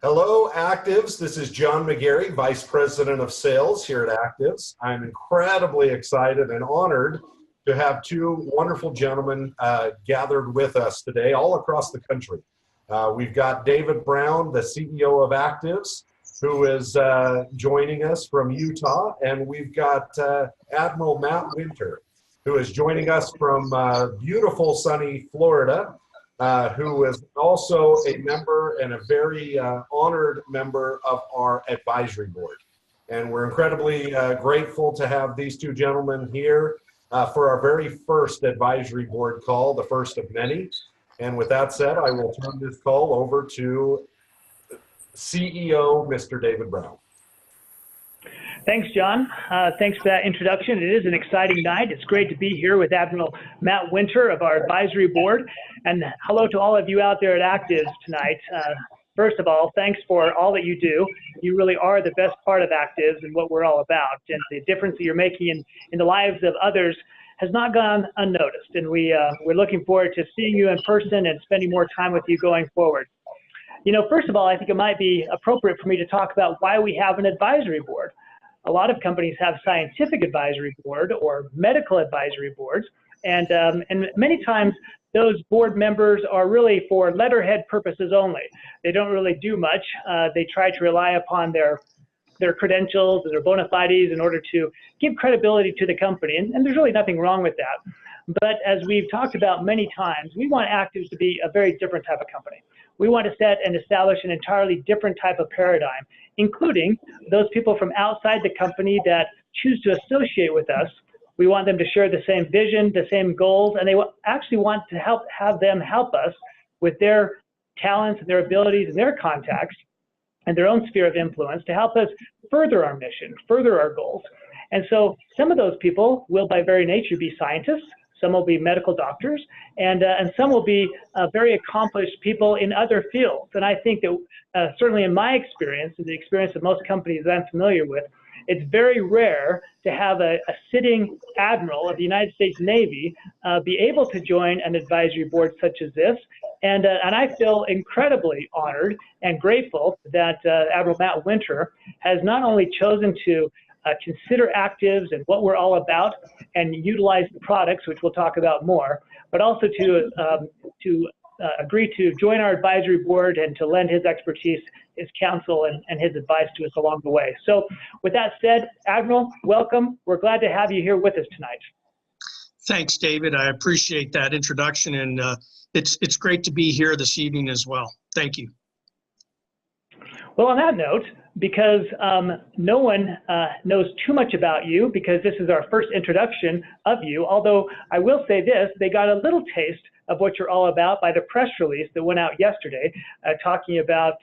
Hello, Activz. This is John McGarry, Vice President of Sales here at Activz. I'm incredibly excited and honored to have two wonderful gentlemen gathered with us today all across the country. We've got David Brown, the CEO of Activz, who is joining us from Utah, and we've got Admiral Matt Winter, who is joining us from beautiful sunny Florida. Who is also a member and a very honored member of our advisory board. And we're incredibly grateful to have these two gentlemen here for our very first advisory board call, the first of many. And with that said, I will turn this call over to CEO, Mr. David Brown. Thanks, John. Thanks for that introduction. It is an exciting night. It's great to be here with Admiral Matt Winter of our advisory board. And hello to all of you out there at Activz tonight. First of all, thanks for all that you do. You really are the best part of Activz and what we're all about. And the difference that you're making in the lives of others has not gone unnoticed. And we're looking forward to seeing you in person and spending more time with you going forward. You know, first of all, I think it might be appropriate for me to talk about why we have an advisory board. A lot of companies have scientific advisory board or medical advisory boards, and many times those board members are really for letterhead purposes only. They don't really do much. They try to rely upon their credentials and their bona fides in order to give credibility to the company, and there's really nothing wrong with that. But as we've talked about many times, we want Activz to be a very different type of company. We want to set and establish an entirely different type of paradigm, including those people from outside the company that choose to associate with us. We want them to share the same vision, the same goals, and they actually want to have them help us with their talents and their abilities and their contacts and their own sphere of influence to help us further our mission, further our goals. And so some of those people will by very nature be scientists, some will be medical doctors, and some will be very accomplished people in other fields. And I think that certainly in my experience, and the experience of most companies that I'm familiar with, it's very rare to have a sitting admiral of the United States Navy be able to join an advisory board such as this. And I feel incredibly honored and grateful that Admiral Matt Winter has not only chosen to consider Activz and what we're all about and utilize the products, which we'll talk about more, but also to agree to join our advisory board and to lend his expertise, his counsel, and his advice to us along the way. So with that said, Admiral, welcome. We're glad to have you here with us tonight. Thanks, David. I appreciate that introduction, and it's great to be here this evening as well. Thank you. Well, on that note, because no one knows too much about you, because this is our first introduction of you, although I will say this, they got a little taste of what you're all about by the press release that went out yesterday, talking about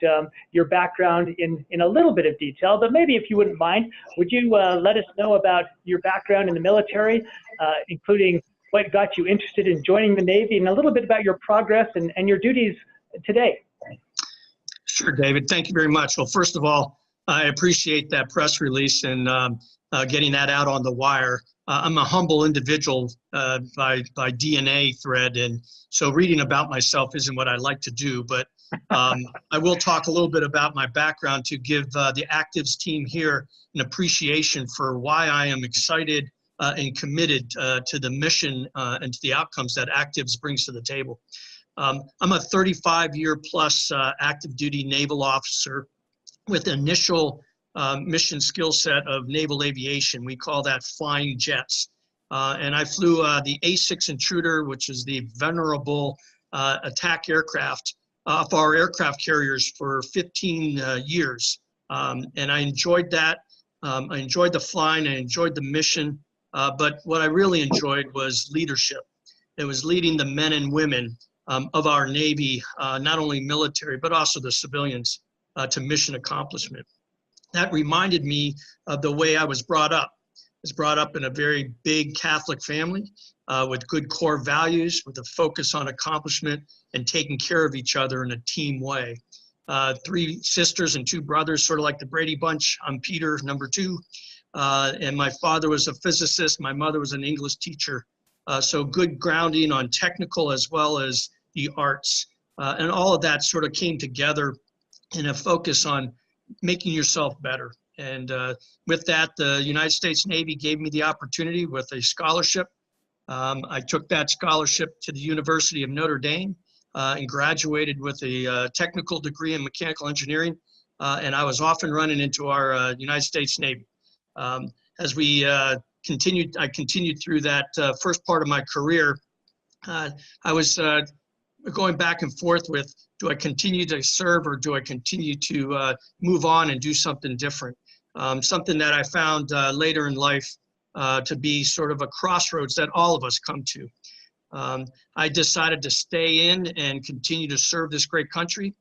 your background in a little bit of detail. But maybe if you wouldn't mind, would you let us know about your background in the military, including what got you interested in joining the Navy, and a little bit about your progress and your duties today? Sure, David. Thank you very much. Well, first of all, I appreciate that press release and getting that out on the wire. I'm a humble individual by DNA thread, and so reading about myself isn't what I like to do, but I will talk a little bit about my background to give the Activz team here an appreciation for why I am excited and committed to the mission and to the outcomes that Activz brings to the table. I'm a 35-year plus active duty naval officer with initial mission skill set of naval aviation. We call that flying jets. And I flew the A-6 Intruder, which is the venerable attack aircraft of our aircraft carriers for 15 years. And I enjoyed that. I enjoyed the flying, I enjoyed the mission, but what I really enjoyed was leadership. It was leading the men and women of our Navy, not only military, but also the civilians, to mission accomplishment. That reminded me of the way I was brought up. I was brought up in a very big Catholic family with good core values, with a focus on accomplishment and taking care of each other in a team way. 3 sisters and 2 brothers, sort of like the Brady Bunch. I'm Peter, number 2. And my father was a physicist. My mother was an English teacher. So good grounding on technical as well as the arts. And all of that sort of came together and a focus on making yourself better. And with that, the United States Navy gave me the opportunity with a scholarship. I took that scholarship to the University of Notre Dame and graduated with a technical degree in mechanical engineering. And I was off and running into our United States Navy. As we I continued through that first part of my career. I was going back and forth with, do I continue to serve or do I continue to move on and do something different? Something that I found later in life to be sort of a crossroads that all of us come to. I decided to stay in and continue to serve this great country,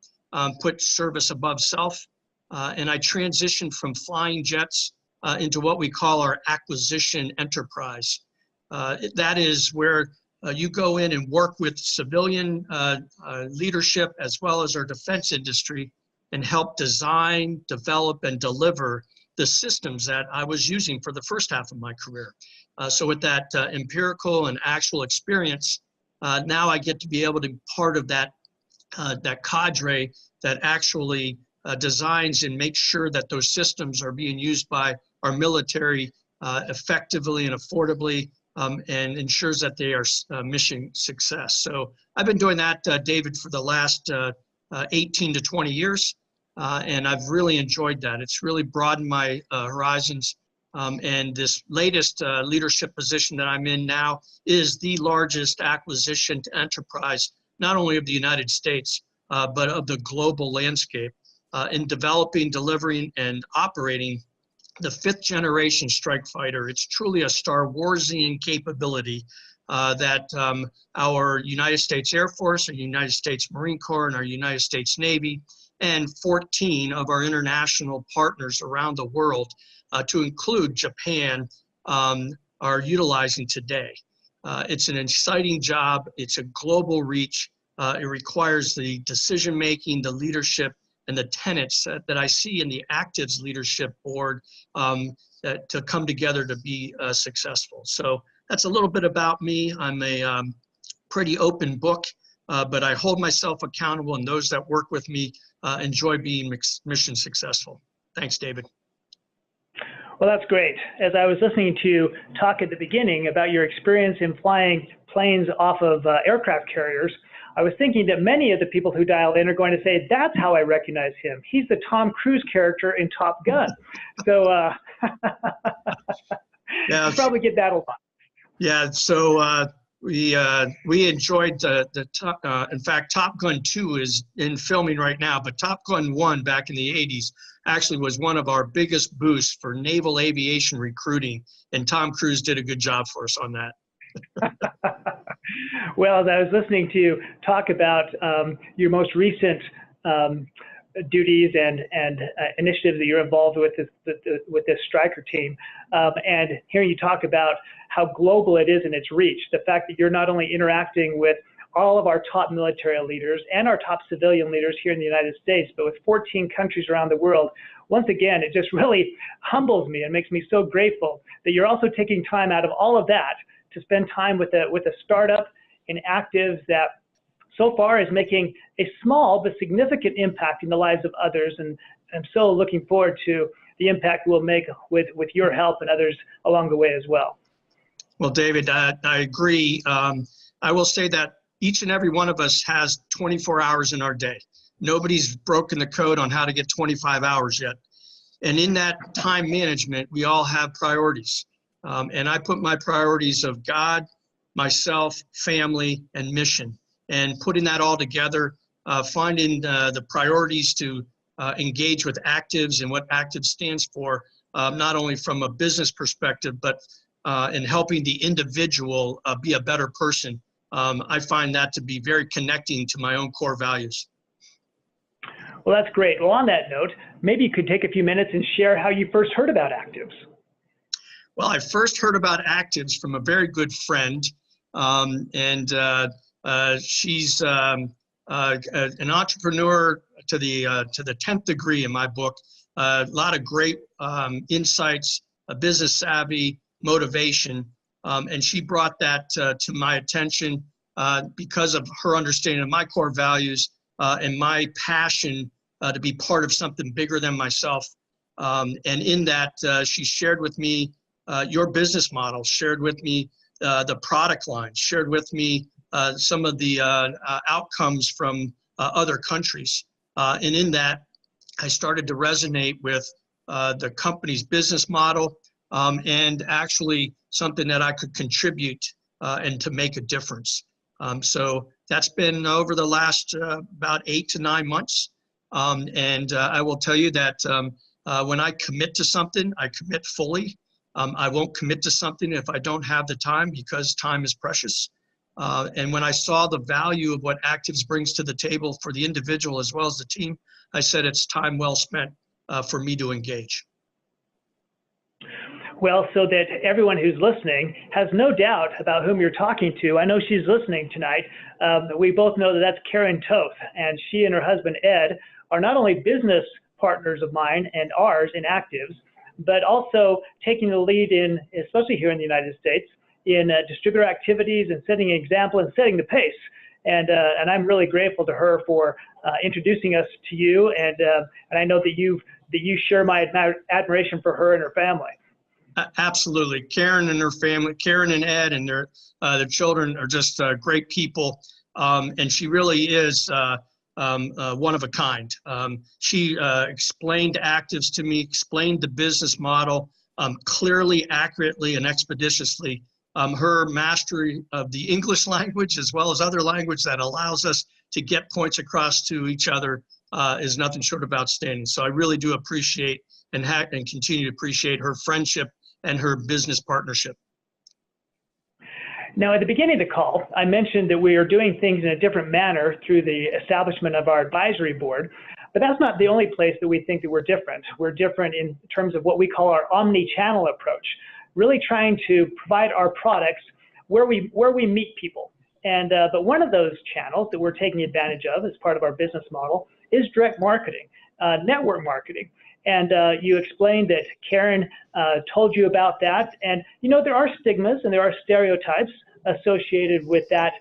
put service above self, and I transitioned from flying jets into what we call our acquisition enterprise. That is where you go in and work with civilian leadership as well as our defense industry and help design, develop, and deliver the systems that I was using for the first half of my career. So with that empirical and actual experience, now I get to be able to be part of that, that cadre that actually designs and makes sure that those systems are being used by our military effectively and affordably, and ensures that they are mission success. So I've been doing that, David, for the last 18 to 20 years, and I've really enjoyed that. It's really broadened my horizons, and this latest leadership position that I'm in now is the largest acquisition to enterprise, not only of the United States, but of the global landscape, in developing, delivering, and operating the 5th generation strike fighter. It's truly a Star Warsian capability that our United States Air Force, our United States Marine Corps, and our United States Navy, and 14 of our international partners around the world, to include Japan, are utilizing today. It's an exciting job. It's a global reach. It requires the decision-making, the leadership, and the tenets that I see in the Activz leadership board to come together to be successful. So that's a little bit about me. I'm a pretty open book, but I hold myself accountable, and those that work with me enjoy being mission successful. Thanks, David. Well, that's great. As I was listening to you talk at the beginning about your experience in flying planes off of aircraft carriers, I was thinking that many of the people who dialed in are going to say, that's how I recognize him. He's the Tom Cruise character in Top Gun. So yeah, you probably get that a lot. Yeah, so we enjoyed in fact, Top Gun 2 is in filming right now, but Top Gun 1 back in the 80s actually was one of our biggest boosts for naval aviation recruiting, and Tom Cruise did a good job for us on that. Well, as I was listening to you talk about your most recent duties and initiatives that you're involved with this striker team, and hearing you talk about how global it is in its reach, the fact that you're not only interacting with all of our top military leaders and our top civilian leaders here in the United States, but with 14 countries around the world. Once again, it just really humbles me and makes me so grateful that you're also taking time out of all of that to spend time with a startup in Activz that so far is making a small but significant impact in the lives of others. And I'm so looking forward to the impact we'll make with your help and others along the way as well. Well, David, I agree. I will say that each and every one of us has 24 hours in our day. Nobody's broken the code on how to get 25 hours yet. And in that time management, we all have priorities. And I put my priorities of God, myself, family, and mission. And putting that all together, finding the priorities to engage with Activz and what Activz stands for, not only from a business perspective, but in helping the individual be a better person. I find that to be very connecting to my own core values. Well, that's great. Well, on that note, maybe you could take a few minutes and share how you first heard about Activz. Well, I first heard about Activz from a very good friend, and she's an entrepreneur to the 10th degree in my book. A lot of great insights, business savvy, motivation, and she brought that to my attention because of her understanding of my core values and my passion to be part of something bigger than myself. And in that, she shared with me your business model, shared with me the product line, shared with me some of the outcomes from other countries. And in that, I started to resonate with the company's business model and actually something that I could contribute and to make a difference. So that's been over the last about 8 to 9 months. And I will tell you that when I commit to something, I commit fully. I won't commit to something if I don't have the time, because time is precious. And when I saw the value of what Activz brings to the table for the individual as well as the team, I said it's time well spent for me to engage. Well, so that everyone who's listening has no doubt about whom you're talking to. I know she's listening tonight. We both know that that's Karen Toth, and she and her husband, Ed, are not only business partners of mine and ours in Activz, but also taking the lead in, especially here in the United States, in distributor activities and setting an example and setting the pace. And I'm really grateful to her for introducing us to you. And I know that you share my admiration for her and her family. Absolutely. Karen and her family, Karen and Ed and their children are just great people. And she really is one of a kind. She explained Activz to me, explained the business model clearly, accurately, and expeditiously. Her mastery of the English language as well as other language that allows us to get points across to each other is nothing short of outstanding. So I really do appreciate and continue to appreciate her friendship and her business partnership. Now, at the beginning of the call, I mentioned that we are doing things in a different manner through the establishment of our advisory board, but that's not the only place that we think that we're different. We're different in terms of what we call our omni-channel approach, really trying to provide our products where we meet people. And but one of those channels that we're taking advantage of as part of our business model is direct marketing, network marketing. And you explained that Karen told you about that. And, you know, there are stigmas and there are stereotypes associated with that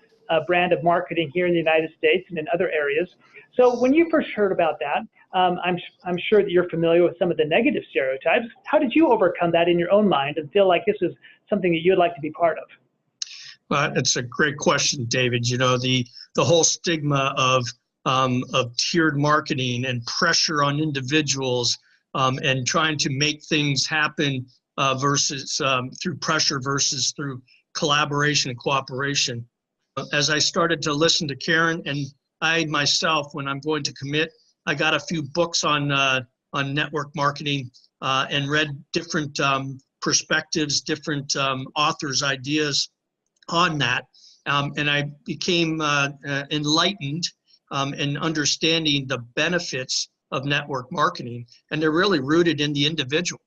brand of marketing here in the United States and in other areas. So when you first heard about that, I'm sure that you're familiar with some of the negative stereotypes. How did you overcome that in your own mind and feel like this is something that you'd like to be part of? Well, it's a great question, David. You know, the whole stigma of tiered marketing and pressure on individuals and trying to make things happen versus through pressure versus through collaboration and cooperation. As I started to listen to Karen, and I myself, when I'm going to commit, I got a few books on network marketing and read different perspectives, different authors' ideas on that. And I became enlightened in understanding the benefits of network marketing. And they're really rooted in the individual.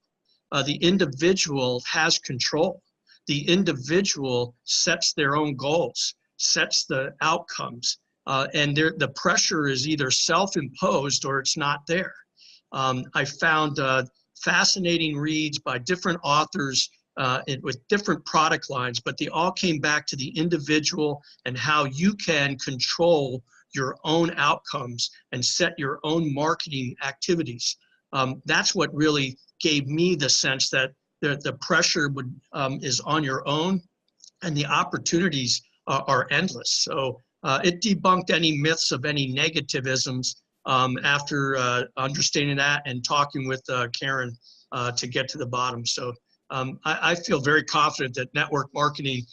The individual has control. The individual sets their own goals, sets the outcomes. And the pressure is either self-imposed or it's not there. I found fascinating reads by different authors with different product lines, but they all came back to the individual and how you can control your own outcomes and set your own marketing activities. That's what really gave me the sense that the pressure is on your own and the opportunities are endless. So it debunked any myths of any negativisms after understanding that and talking with Karen to get to the bottom. So I feel very confident that network marketing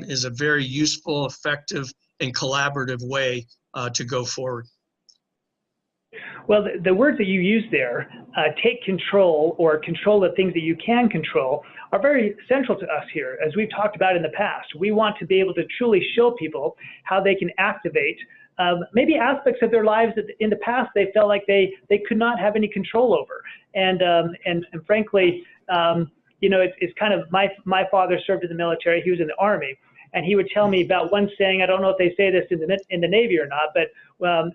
is a very useful, effective, and collaborative way to go forward. Well, the words that you use there, take control or control the things that you can control, are very central to us here. As we've talked about in the past, we want to be able to truly show people how they can activate maybe aspects of their lives that in the past they felt like they could not have any control over. And frankly, you know, it's kind of, my father served in the military. He was in the Army. And he would tell me about one saying, I don't know if they say this in the Navy or not, but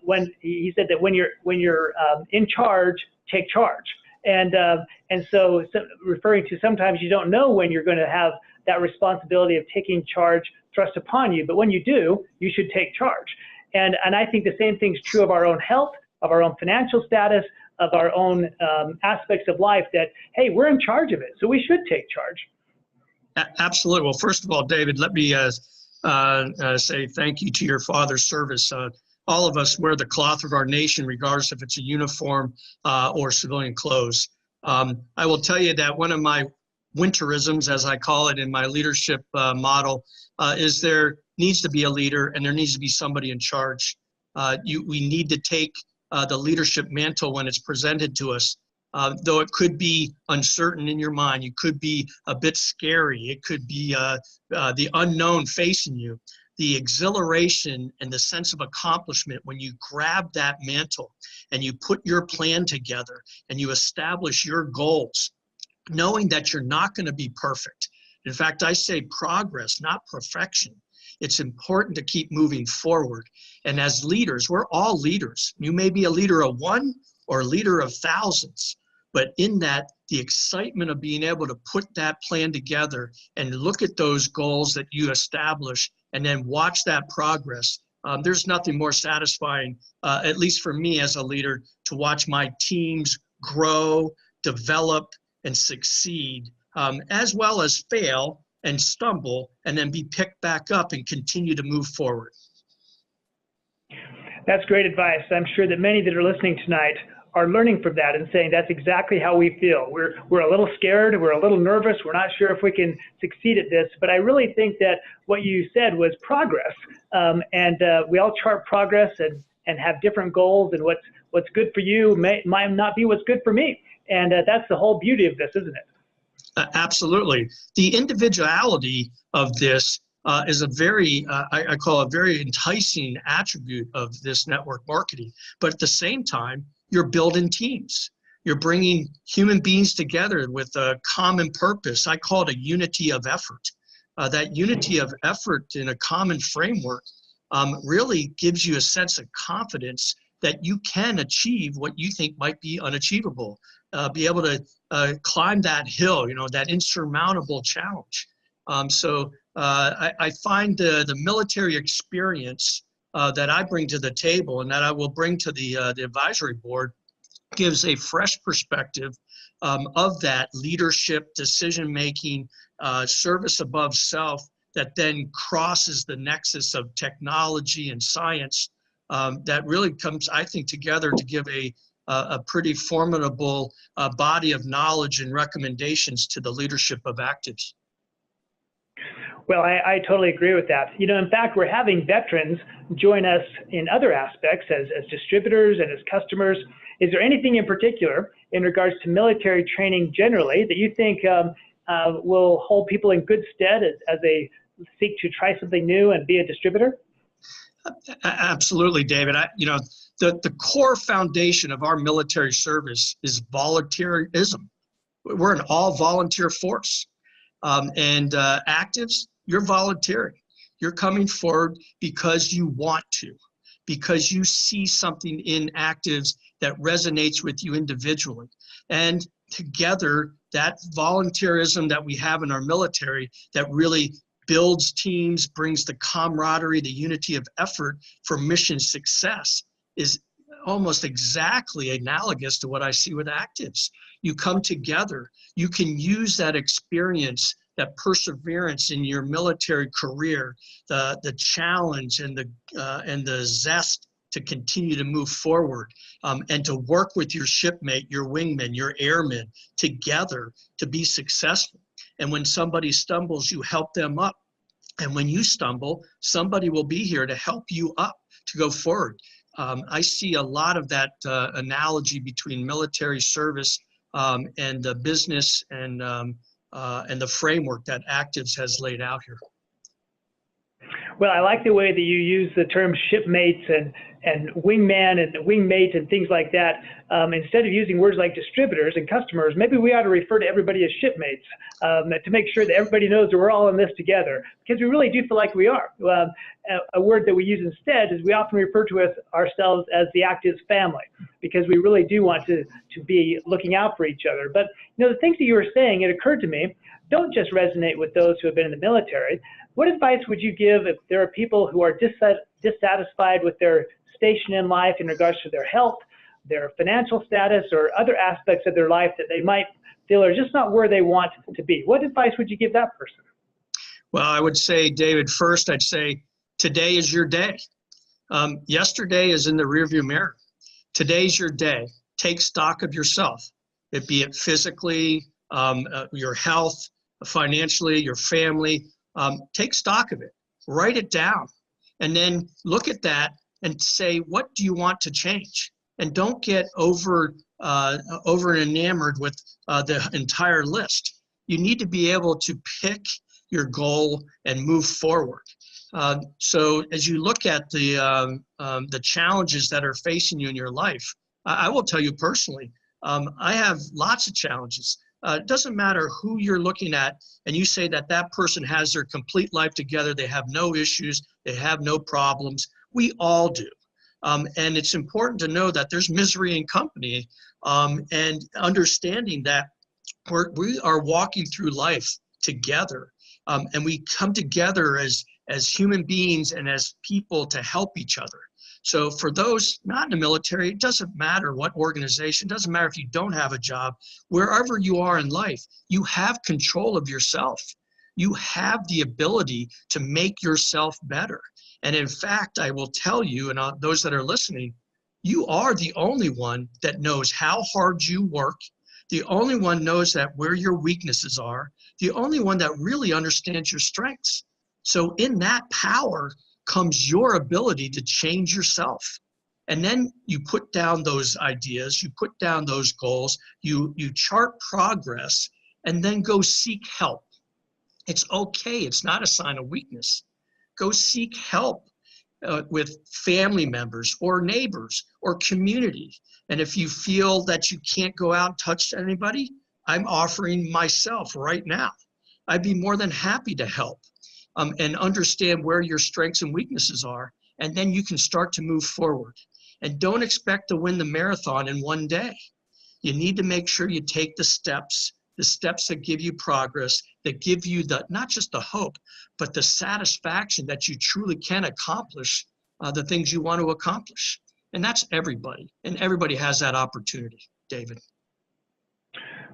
when he said that when you're in charge, take charge. And so referring to sometimes you don't know when you're going to have that responsibility of taking charge thrust upon you, but when you do, you should take charge. And I think the same thing's true of our own health, of our own financial status, of our own aspects of life that, hey, we're in charge of it, so we should take charge. Absolutely. Well, first of all, David, let me say thank you to your father's service. All of us wear the cloth of our nation, regardless if it's a uniform or civilian clothes. I will tell you that one of my winterisms, as I call it in my leadership model, is there needs to be a leader and there needs to be somebody in charge. We need to take the leadership mantle when it's presented to us. Though it could be uncertain in your mind, it could be a bit scary, it could be the unknown facing you. The exhilaration and the sense of accomplishment when you grab that mantle and you put your plan together and you establish your goals, knowing that you're not going to be perfect. In fact, I say progress, not perfection. It's important to keep moving forward. And as leaders, we're all leaders. You may be a leader of one or a leader of thousands, but in that, the excitement of being able to put that plan together and look at those goals that you establish and then watch that progress. There's nothing more satisfying, at least for me as a leader, to watch my teams grow, develop, and succeed, as well as fail and stumble, and then be picked back up and continue to move forward. That's great advice. I'm sure that many that are listening tonight are learning from that and saying that's exactly how we feel. We're a little scared, we're a little nervous, we're not sure if we can succeed at this, but I really think that what you said was progress. We all chart progress and have different goals, and what's good for you might not be what's good for me. And that's the whole beauty of this, isn't it? Absolutely. The individuality of this is a very, I call a very enticing attribute of this network marketing. But at the same time, you're building teams. You're bringing human beings together with a common purpose. I call it a unity of effort. That unity of effort in a common framework really gives you a sense of confidence that you can achieve what you think might be unachievable. Be able to climb that hill, that insurmountable challenge. I find the military experience that I bring to the table and that I will bring to the advisory board gives a fresh perspective of that leadership, decision-making, service above self that then crosses the nexus of technology and science that really comes, I think, together to give a pretty formidable body of knowledge and recommendations to the leadership of Activz. Well, I totally agree with that. In fact, we're having veterans join us in other aspects as distributors and as customers. Is there anything in particular in regards to military training generally that you think will hold people in good stead as they seek to try something new and be a distributor? Absolutely, David. The core foundation of our military service is volunteerism. We're an all-volunteer force. Activz, you're volunteering. You're coming forward because you want to, because you see something in Activz that resonates with you individually. And together, that volunteerism that we have in our military that really builds teams, brings the camaraderie, the unity of effort for mission success is almost exactly analogous to what I see with Activz. You come together, you can use that experience, that perseverance in your military career, the challenge and the zest to continue to move forward and to work with your shipmate, your wingman, your airmen together to be successful. And when somebody stumbles, you help them up. And when you stumble, somebody will be here to help you up to go forward. I see a lot of that analogy between military service and the business and the framework that Activz has laid out here. Well, I like the way that you use the term shipmates and wingman and wingmate and things like that. Instead of using words like distributors and customers, maybe we ought to refer to everybody as shipmates to make sure that everybody knows that we're all in this together, because we really do feel like we are. A word that we use instead is we often refer to ourselves as the Activz family, because we really do want to be looking out for each other. But the things that you were saying, it occurred to me, don't just resonate with those who have been in the military. What advice would you give if there are people who are dissatisfied with their station in life in regards to their health, their financial status or other aspects of their life that they might feel are just not where they want to be. What advice would you give that person? Well, I would say, David, first I'd say today is your day. Yesterday is in the rearview mirror. Today's your day. Take stock of yourself, be it physically, your health, financially, your family. Take stock of it. Write it down. And then look at that and say, what do you want to change? And don't get over enamored with the entire list. You need to be able to pick your goal and move forward. So as you look at the challenges that are facing you in your life, I will tell you personally, I have lots of challenges. It doesn't matter who you're looking at and you say that that person has their complete life together, they have no issues, they have no problems. We all do. And it's important to know that there's misery in company, and understanding that we are walking through life together, and we come together as human beings and as people to help each other. So for those not in the military, it doesn't matter what organization, it doesn't matter if you don't have a job, wherever you are in life, you have control of yourself. You have the ability to make yourself better. And in fact, I will tell you, and those that are listening, you are the only one that knows how hard you work, the only one knows that where your weaknesses are, the only one that really understands your strengths. So in that power comes your ability to change yourself. And then you put down those ideas, you put down those goals, you chart progress, and then go seek help. It's okay, it's not a sign of weakness. Go seek help with family members or neighbors or community. And if you feel that you can't go out and touch anybody, I'm offering myself right now. I'd be more than happy to help and understand where your strengths and weaknesses are. And then you can start to move forward. And don't expect to win the marathon in one day. You need to make sure you take the steps that give you progress, that give you not just the hope, but the satisfaction that you truly can accomplish the things you want to accomplish. And that's everybody. And everybody has that opportunity, David.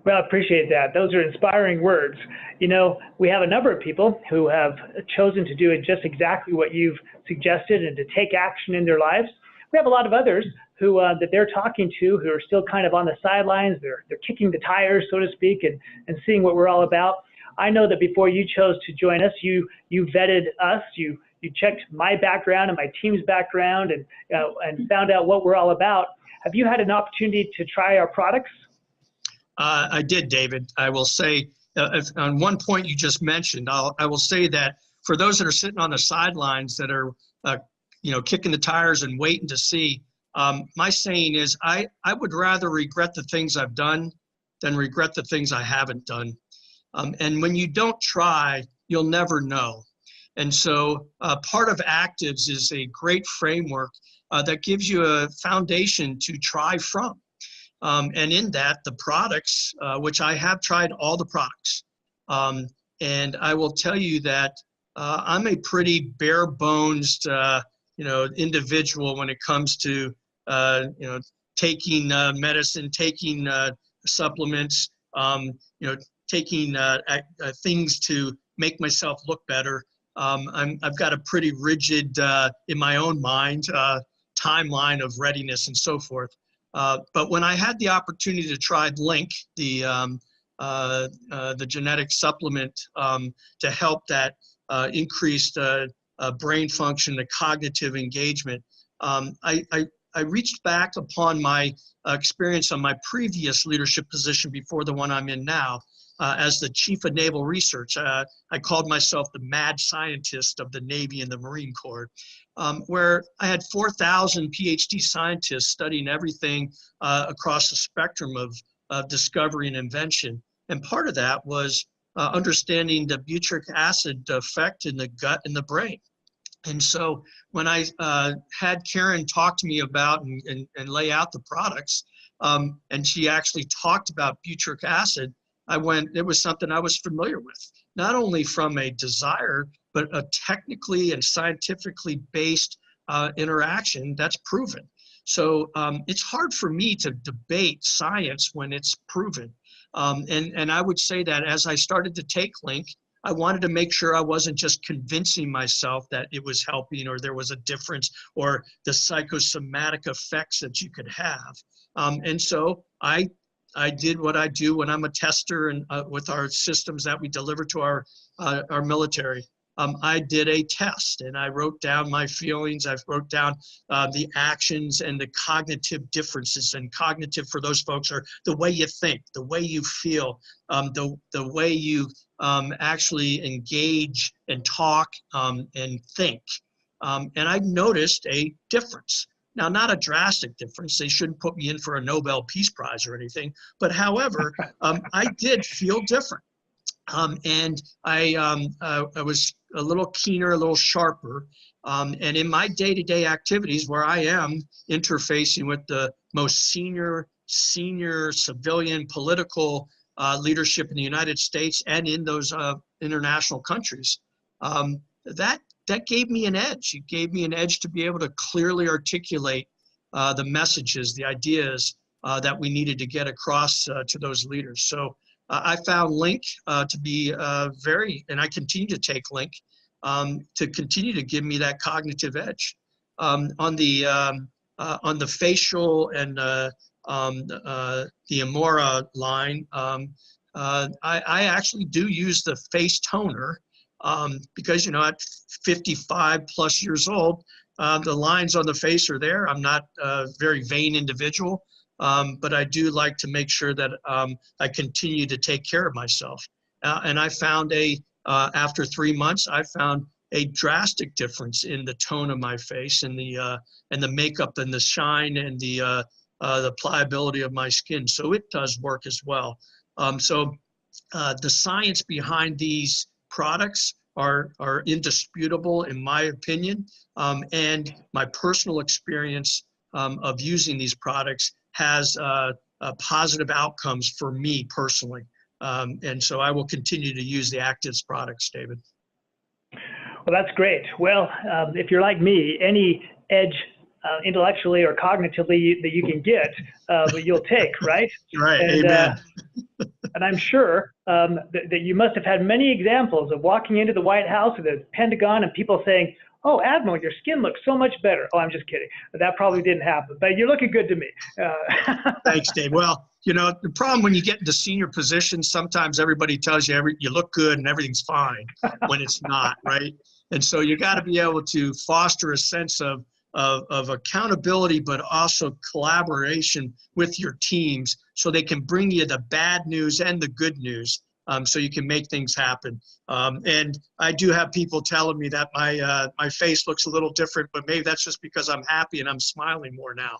Well, I appreciate that. Those are inspiring words. You know, we have a number of people who have chosen to do just exactly what you've suggested and to take action in their lives. We have a lot of others who that they're talking to who are still kind of on the sidelines. They're kicking the tires, so to speak, and seeing what we're all about. I know that before you chose to join us, you vetted us. You checked my background and my team's background and found out what we're all about. Have you had an opportunity to try our products? I did, David. I will say, on one point you just mentioned, I will say that for those that are sitting on the sidelines that are, kicking the tires and waiting to see, my saying is I would rather regret the things I've done than regret the things I haven't done. And when you don't try, you'll never know. And so part of Activz is a great framework that gives you a foundation to try from. And in that, the products, which I have tried all the products. And I will tell you that I'm a pretty bare bones, individual when it comes to, taking medicine, taking supplements, taking things to make myself look better. I've got a pretty rigid, in my own mind, timeline of readiness and so forth. But when I had the opportunity to try LINQ, the genetic supplement to help that increased brain function, the cognitive engagement, I reached back upon my experience on my previous leadership position before the one I'm in now as the Chief of Naval Research. I called myself the mad scientist of the Navy and the Marine Corps, where I had 4,000 PhD scientists studying everything across the spectrum of discovery and invention. And part of that was understanding the butyric acid effect in the gut and the brain. And so when I had Karen talk to me about and lay out the products, and she actually talked about butyric acid, it was something I was familiar with, not only from a desire, but a technically and scientifically based interaction that's proven. So it's hard for me to debate science when it's proven. And I would say that as I started to take LINQ, I wanted to make sure I wasn't just convincing myself that it was helping or there was a difference or the psychosomatic effects that you could have. And so I did what I do when I'm a tester and with our systems that we deliver to our military. I did a test and I wrote down my feelings. I wrote down the actions and the cognitive differences. And cognitive for those folks are the way you think, the way you feel, the way you actually engage and talk and think. And I noticed a difference. Now, not a drastic difference. They shouldn't put me in for a Nobel Peace Prize or anything. But however, I did feel different. And I was a little keener, a little sharper. And in my day-to-day activities where I am interfacing with the most senior civilian political leadership in the United States and in those international countries, that gave me an edge. It gave me an edge to be able to clearly articulate the messages, the ideas that we needed to get across to those leaders. So I found LINQ to be and I continue to take LINQ to continue to give me that cognitive edge. On the facial and the EMORA line, I actually do use the face toner because, at 55 plus years old, the lines on the face are there. I'm not a very vain individual. But I do like to make sure that I continue to take care of myself. And I found after 3 months, I found a drastic difference in the tone of my face and the makeup and the shine and the pliability of my skin. So it does work as well. So the science behind these products are indisputable in my opinion. And my personal experience of using these products has positive outcomes for me personally. And so I will continue to use the Activz products, David. Well, that's great. Well, if you're like me, any edge intellectually or cognitively that you can get, you'll take, right? Right, and, amen. And I'm sure that you must have had many examples of walking into the White House or the Pentagon and people saying, "Oh, Admiral, your skin looks so much better." Oh, I'm just kidding. That probably didn't happen, but you're looking good to me. Thanks, Dave. Well, the problem when you get into senior positions, sometimes everybody tells you you look good and everything's fine when it's not, right? And so you got to be able to foster a sense of accountability, but also collaboration with your teams so they can bring you the bad news and the good news. So you can make things happen. And I do have people telling me that my face looks a little different, but maybe that's just because I'm happy and I'm smiling more now.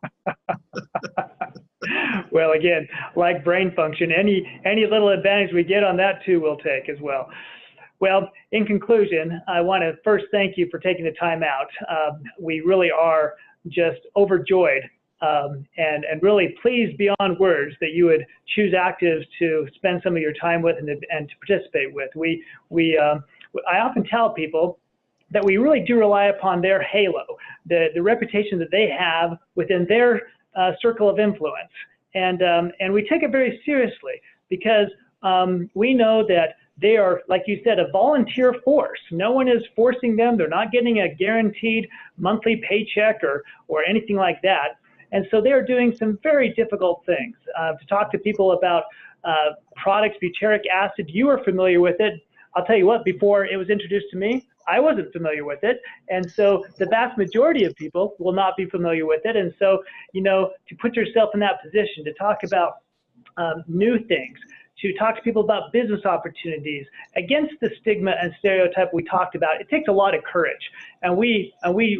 Well, again, like brain function, any little advantage we get on that too, we'll take as well. Well, in conclusion, I want to first thank you for taking the time out. We really are just overjoyed and really pleased beyond words that you would choose Activz to spend some of your time with and to participate with. I often tell people that we really do rely upon their halo, the reputation that they have within their circle of influence. And we take it very seriously because we know that they are, like you said, a volunteer force. No one is forcing them. They're not getting a guaranteed monthly paycheck or anything like that. And so they're doing some very difficult things. To talk to people about products, butyric acid, you are familiar with it. I'll tell you what, before it was introduced to me, I wasn't familiar with it. And so the vast majority of people will not be familiar with it. And so, to put yourself in that position, to talk about new things, to talk to people about business opportunities against the stigma and stereotype we talked about, it takes a lot of courage. And we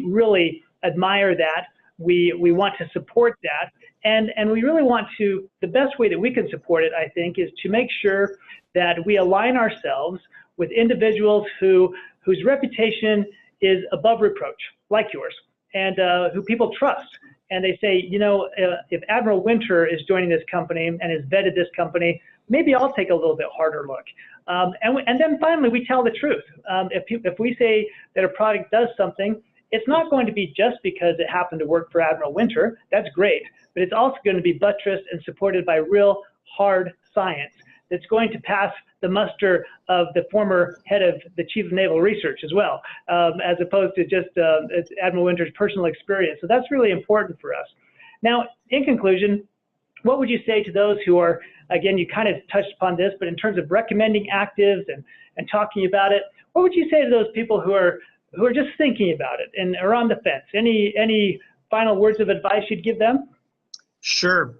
really admire that. We want to support that. And we really want to, the best way that we can support it, I think, is to make sure that we align ourselves with individuals whose reputation is above reproach, like yours, and who people trust. And they say, if Admiral Winter is joining this company and has vetted this company, maybe I'll take a little bit harder look. And then finally, we tell the truth. If we say that a product does something, it's not going to be just because it happened to work for Admiral Winter. That's great, but it's also going to be buttressed and supported by real hard science that's going to pass the muster of the former head of the Chief of Naval Research as well, as opposed to just Admiral Winter's personal experience. So that's really important for us. Now, in conclusion, what would you say to those who are, again, you kind of touched upon this, but in terms of recommending Activz and talking about it, what would you say to those people who are just thinking about it and are on the fence? Any final words of advice you'd give them? Sure.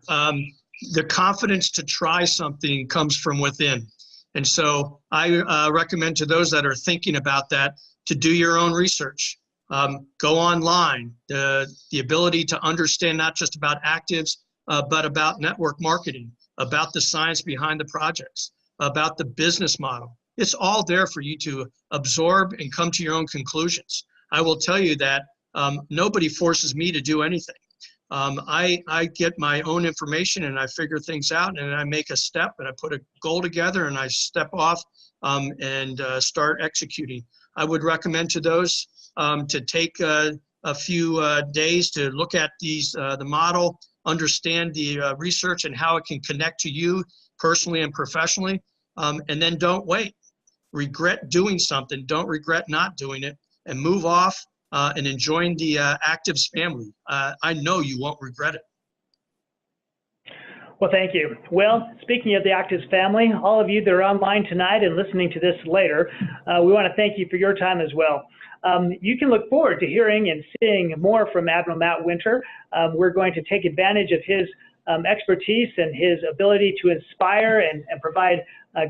The confidence to try something comes from within. And so I recommend to those that are thinking about that to do your own research. Go online. The ability to understand not just about Activz, but about network marketing, about the science behind the projects, about the business model. It's all there for you to absorb and come to your own conclusions. I will tell you that nobody forces me to do anything. I get my own information and I figure things out, and I make a step and I put a goal together and I step off and start executing. I would recommend to those to take a few days to look at the model, understand the research and how it can connect to you personally and professionally, and then don't wait. Regret doing something, don't regret not doing it, and move off and enjoying the Activz family. I know you won't regret it. Well, thank you. Well, speaking of the Activz family, all of you that are online tonight and listening to this later, we want to thank you for your time as well. You can look forward to hearing and seeing more from Admiral Matt Winter. We're going to take advantage of his expertise and his ability to inspire and provide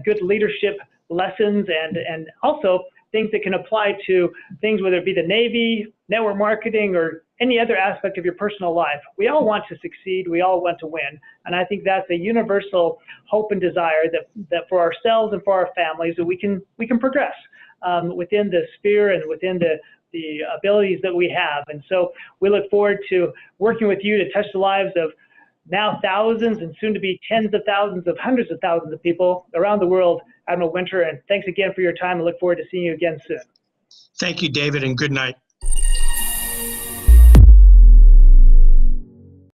good leadership lessons and also things that can apply to things, whether it be the Navy, network marketing, or any other aspect of your personal life. We all want to succeed. We all want to win. And I think that's a universal hope and desire that for ourselves and for our families that we can progress within the sphere and within the abilities that we have. And so we look forward to working with you to touch the lives of now thousands and soon to be tens of thousands of hundreds of thousands of people around the world, Admiral Winter. And thanks again for your time. I look forward to seeing you again soon. Thank you, David, and good night.